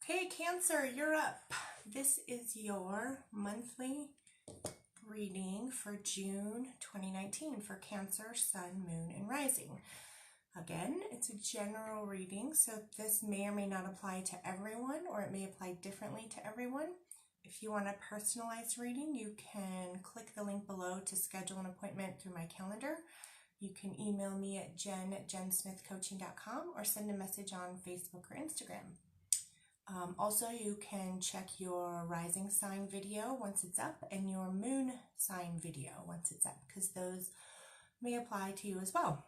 Okay, Cancer, you're up. This is your monthly reading for June 2019 for Cancer, Sun, Moon, and Rising. Again, it's a general reading, so this may or may not apply to everyone, or it may apply differently to everyone. If you want a personalized reading, you can click the link below to schedule an appointment through my calendar. You can email me at jen@jensmithcoaching.com or send a message on Facebook or Instagram. Also, you can check your rising sign video once it's up and your moon sign video once it's up, because those may apply to you as well.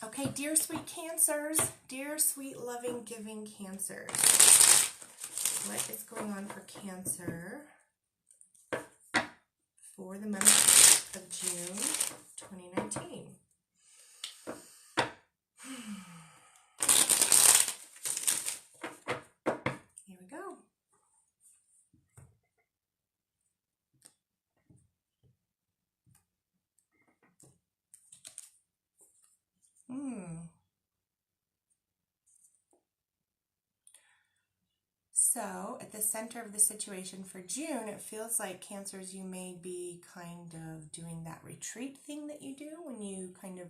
Okay, dear sweet Cancers, dear sweet loving giving Cancers, what is going on for Cancer for the month of June 2019? Here we go. So, at the center of the situation for June, it feels like Cancers, you may be kind of doing that retreat thing that you do when you kind of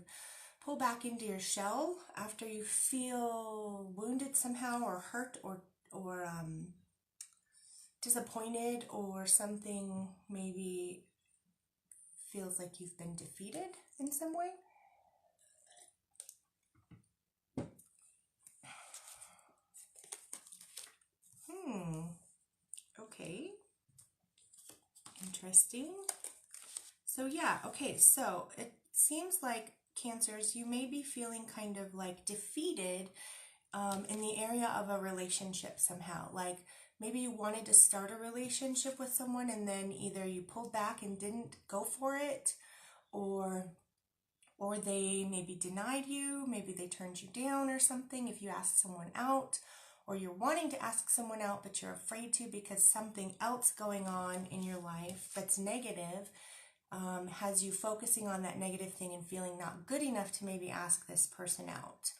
pull back into your shell after you feel wounded somehow or hurt or disappointed, or something maybe feels like you've been defeated in some way. Okay. Interesting. So yeah, okay, so it seems like Cancers, you may be feeling kind of like defeated in the area of a relationship somehow. Like maybe you wanted to start a relationship with someone and then either you pulled back and didn't go for it, or they maybe denied you, maybe they turned you down or something if you asked someone out, or you're wanting to ask someone out but you're afraid to because something else going on in your life that's negative has you focusing on that negative thing and feeling not good enough to maybe ask this person out.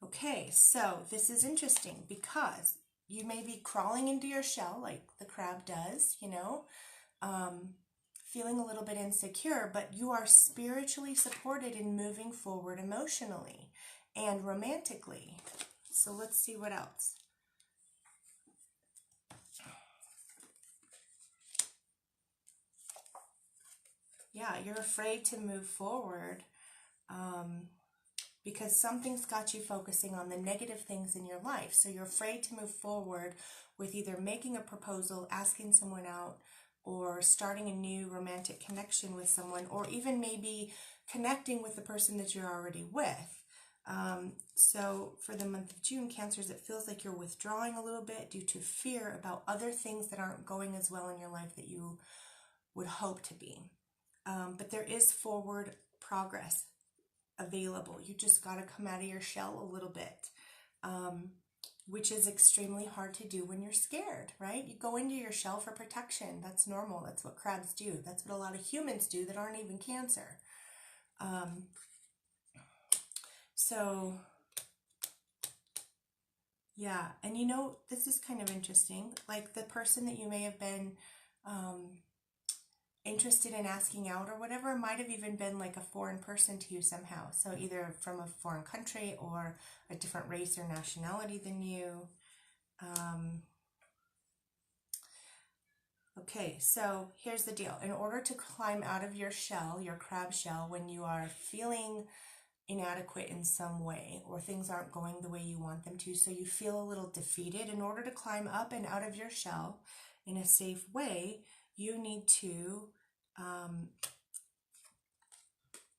Okay, so this is interesting because you may be crawling into your shell like the crab does, you know, feeling a little bit insecure, but you are spiritually supported in moving forward emotionally and romantically. So let's see what else. Yeah, you're afraid to move forward because something's got you focusing on the negative things in your life. So you're afraid to move forward with either making a proposal, asking someone out, or starting a new romantic connection with someone, or even maybe connecting with the person that you're already with. So for the month of June, Cancers, it feels like you're withdrawing a little bit due to fear about other things that aren't going as well in your life that you would hope to be. But there is forward progress available. You just got to come out of your shell a little bit, which is extremely hard to do when you're scared, right? You go into your shell for protection. That's normal. That's what crabs do. That's what a lot of humans do that aren't even Cancer. So, yeah, and you know, this is kind of interesting. Like the person that you may have been interested in asking out or whatever might have even been like a foreign person to you somehow. So either from a foreign country or a different race or nationality than you. Okay, so here's the deal. In order to climb out of your shell, your crab shell, when you are feeling inadequate in some way or things aren't going the way you want them to, so you feel a little defeated, in order to climb up and out of your shell in a safe way, you need to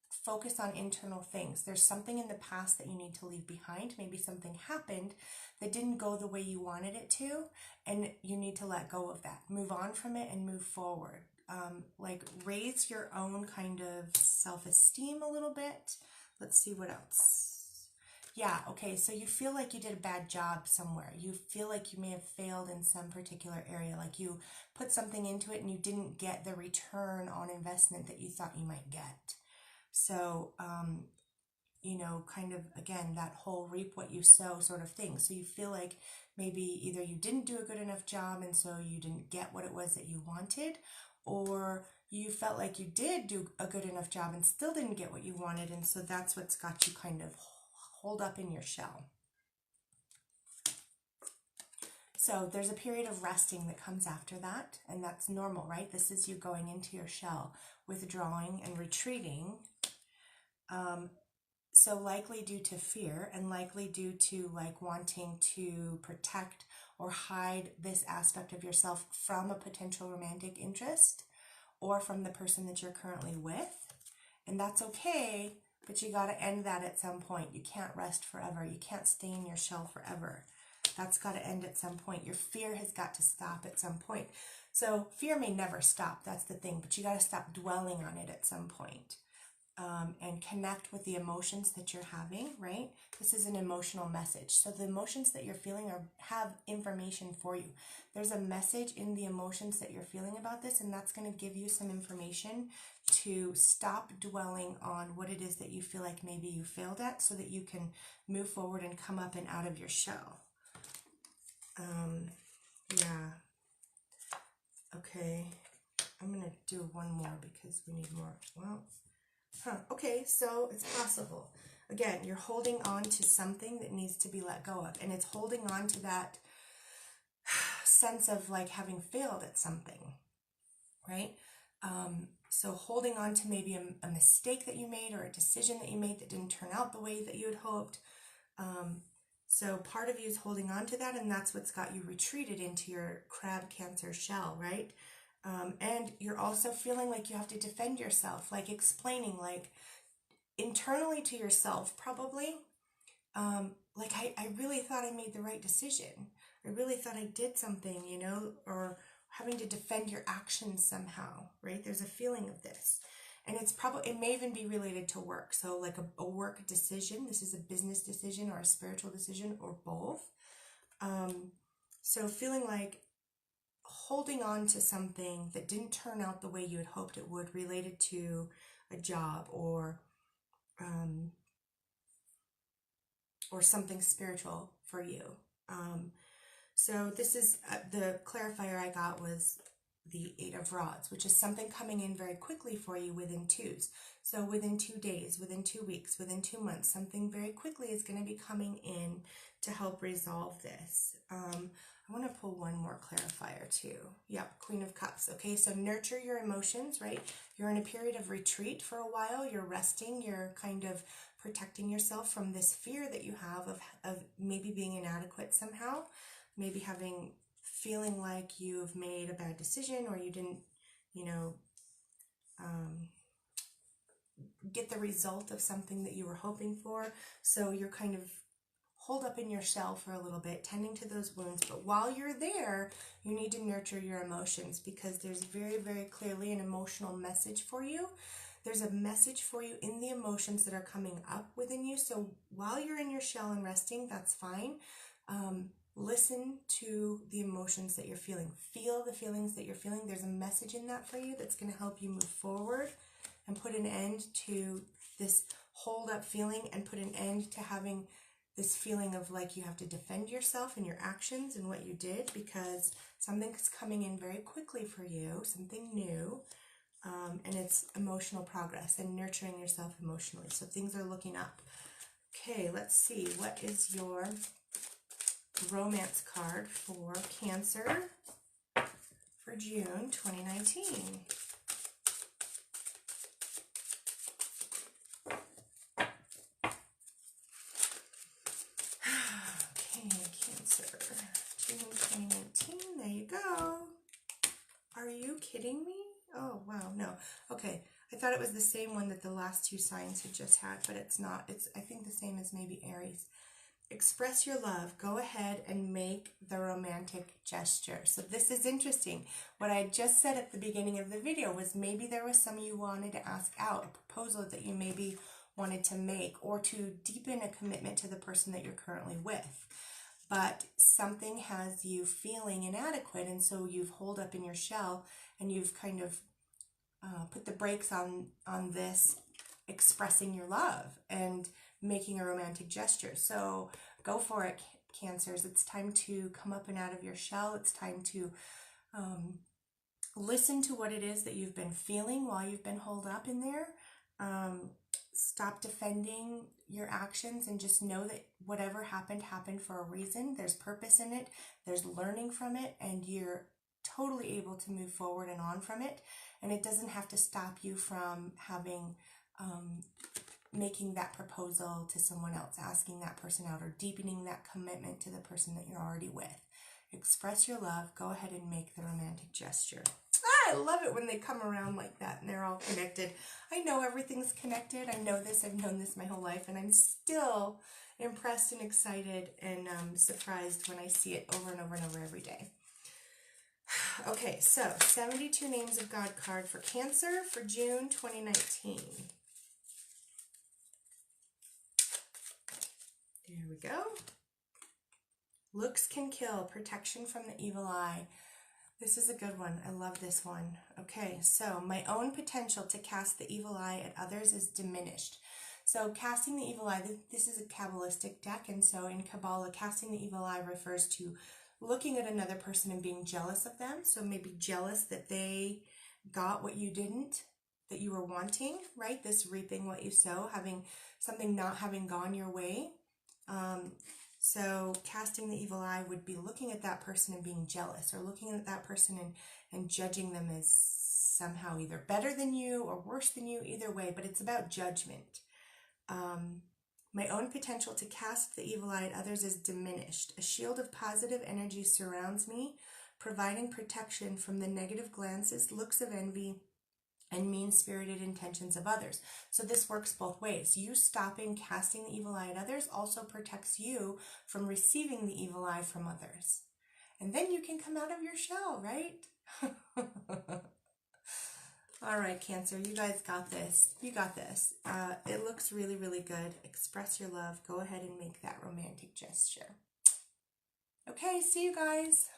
focus on internal things. There's something in the past that you need to leave behind. Maybe something happened that didn't go the way you wanted it to, and you need to let go of that. Move on from it and move forward. Like raise your own kind of self-esteem a little bit. Let's see what else. Yeah, okay, so you feel like you did a bad job somewhere. You feel like you may have failed in some particular area, like you put something into it and you didn't get the return on investment that you thought you might get. So you know, kind of, again, that whole reap what you sow sort of thing. So you feel like maybe either you didn't do a good enough job and so you didn't get what it was that you wanted, or you felt like you did do a good enough job and still didn't get what you wanted, and so that's what's got you kind of holed up in your shell. So there's a period of resting that comes after that, and that's normal, right? This is you going into your shell, withdrawing and retreating. So likely due to fear, and likely due to like wanting to protect or hide this aspect of yourself from a potential romantic interest or from the person that you're currently with. And that's okay, but you got to end that at some point. You can't rest forever. You can't stay in your shell forever. That's got to end at some point. Your fear has got to stop at some point. So fear may never stop. That's the thing, but you got to stop dwelling on it at some point. And connect with the emotions that you're having, right? This is an emotional message. So the emotions that you're feeling have information for you. There's a message in the emotions that you're feeling about this, and that's going to give you some information to stop dwelling on what it is that you feel like maybe you failed at, so that you can move forward and come up and out of your shell. Yeah. Okay. I'm going to do one more because we need more. Well, okay, so it's possible. Again, you're holding on to something that needs to be let go of, and it's holding on to that sense of like having failed at something, right? So holding on to maybe a mistake that you made or a decision that you made that didn't turn out the way that you had hoped. So part of you is holding on to that, and that's what's got you retreated into your crab Cancer shell, right? And you're also feeling like you have to defend yourself, like explaining, like internally to yourself, probably, like I really thought I made the right decision. I really thought I did something, you know, or having to defend your actions somehow, right? There's a feeling of this. And it's probably, it may even be related to work. So like a work decision, this is a business decision or a spiritual decision or both. So feeling like holding on to something that didn't turn out the way you had hoped it would, related to a job or something spiritual for you. So this is, the clarifier I got was the 8 of Rods, which is something coming in very quickly for you within twos. So within 2 days, within 2 weeks, within 2 months, something very quickly is going to be coming in to help resolve this. I want to pull one more clarifier too. Yep, Queen of Cups. Okay, so nurture your emotions, right? You're in a period of retreat for a while. You're resting. You're kind of protecting yourself from this fear that you have of maybe being inadequate somehow. Maybe feeling like you've made a bad decision, or you didn't, you know, get the result of something that you were hoping for. So you're kind of hold up in your shell for a little bit, tending to those wounds. But while you're there, you need to nurture your emotions, because there's very, very clearly an emotional message for you. There's a message for you in the emotions that are coming up within you. So while you're in your shell and resting, that's fine. Listen to the emotions that you're feeling. Feel the feelings that you're feeling. There's a message in that for you that's going to help you move forward and put an end to this hold up feeling, and put an end to having this feeling of like you have to defend yourself and your actions and what you did, because something's coming in very quickly for you, something new, and it's emotional progress and nurturing yourself emotionally. So things are looking up. Okay, let's see. What is your romance card for Cancer for June 2019? Cancer, June 2019, there you go. Are you kidding me? Oh, wow, no. Okay, I thought it was the same one that the last 2 signs had just had, but it's not. It's, I think, the same as maybe Aries. Express your love. Go ahead and make the romantic gesture. So this is interesting. What I just said at the beginning of the video was maybe there was some you wanted to ask out, a proposal that you maybe wanted to make, or to deepen a commitment to the person that you're currently with. But something has you feeling inadequate, and so you've holed up in your shell, and you've kind of put the brakes on this expressing your love and making a romantic gesture. So go for it, Cancers. It's time to come up and out of your shell. It's time to listen to what it is that you've been feeling while you've been holed up in there. Stop defending your actions and just know that whatever happened for a reason. There's purpose in it. There's learning from it, and you're totally able to move forward and on from it. And it doesn't have to stop you from having making that proposal to someone else, asking that person out, or deepening that commitment to the person that you're already with. Express your love. Go ahead and make the romantic gesture. I love it when they come around like that and they're all connected. I know everything's connected. I know this. I've known this my whole life, and I'm still impressed and excited and surprised when I see it over and over and over every day. Okay, so 72 Names of God card for Cancer for June 2019. There we go. Looks can kill. Protection from the evil eye. This is a good one. I love this one. Okay, so my own potential to cast the evil eye at others is diminished. So casting the evil eye, this is a Kabbalistic deck, and so in Kabbalah, casting the evil eye refers to looking at another person and being jealous of them. So maybe jealous that they got what you didn't, that you were wanting, right? This reaping what you sow, having something not having gone your way. So casting the evil eye would be looking at that person and being jealous, or looking at that person and judging them as somehow either better than you or worse than you, either way, but it's about judgment. My own potential to cast the evil eye at others is diminished. A shield of positive energy surrounds me, providing protection from the negative glances, looks of envy, and mean-spirited intentions of others. So this works both ways. You stopping casting the evil eye at others also protects you from receiving the evil eye from others. And then you can come out of your shell, right? All right, Cancer, you guys got this. You got this. It looks really, really good. Express your love. Go ahead and make that romantic gesture. Okay, see you guys.